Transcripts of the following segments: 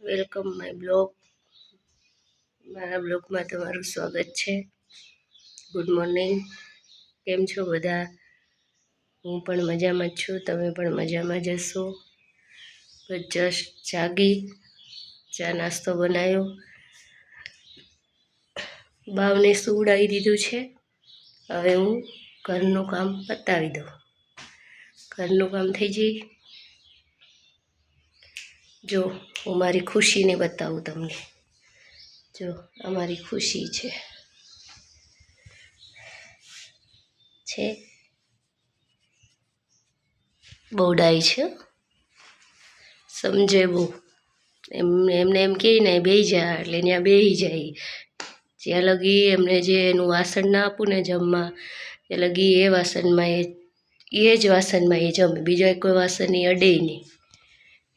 Welcome my blog. મારા બ્લોગમાં તમારું સ્વાગત છે. Good morning. કેમ છો બધા? હું પણ મજામાં જ છું, તમે પણ મજામાં જ હશો. જસ્ટ જાગી, ચા નાસ્તો બનાવ્યો, બાવને સુવડાવી દીધું છે. હવે હું ઘરનું કામ પતાવી દઉં. ઘરનું કામ થઈ જાય. જો હું મારી ખુશીને બતાવું તમને. જો અમારી ખુશી છે બહુ ડાય છે, સમજે બહુ. એમને એમ કહે ને બેસી જા એટલે ત્યાં બેસી જાય. જ્યાં લગી એમને જે એનું વાસણ ના આપું ને જમવા, એ લગી એ વાસણમાં એ જ વાસણમાં એ જમે, બીજા કોઈ વાસણ એ અડે નહીં.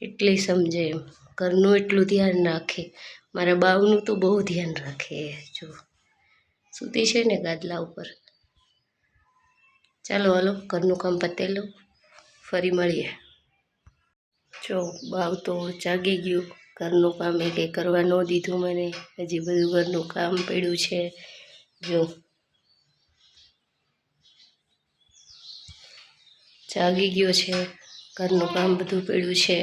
એટલી સમજે એમ. ઘરનું એટલું ધ્યાન રાખે. મારા બાવનું તો બહુ ધ્યાન રાખે. જો સૂતી છે ને ગાદલા ઉપર. ચાલો હાલો ઘરનું કામ પતાવી લો, ફરી મળીએ. જો બાવ તો જાગી ગયું. ઘરનું કામ એ કંઈ કરવા ન દીધું મને. હજી બધું ઘરનું કામ પડ્યું છે. જો જાગી ગયો છે, ઘરનું કામ બધું પડ્યું છે.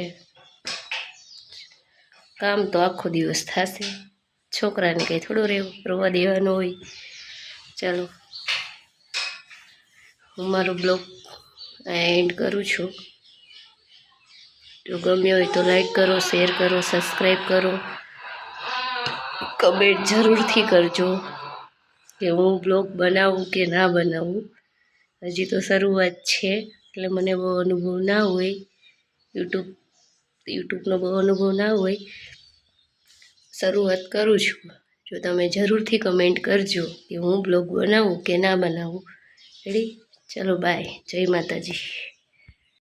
કામ તો આખો દિવસ થશે. છોકરાને કંઈ થોડું રવા દેવાનું હોય. ચાલો હું મારો બ્લોગ એન્ડ કરું છું. જો ગમ્યો હોય તો લાઈક કરો, શેર કરો, સબસ્ક્રાઈબ કરો, કમેન્ટ જરૂરથી કરજો કે હું બ્લોગ બનાવું કે ના બનાવું. હજી તો શરૂઆત છે એટલે મને બહુ અનુભવ ના હોય. યુટ્યુબનો બહુ અનુભવ ના હોય. શરૂઆત કરું છું. જો તમે જરૂરથી કમેન્ટ કરજો કે હું બ્લોગ બનાવું કે ના બનાવું. રેડી? ચલો બાય. જય માતાજી.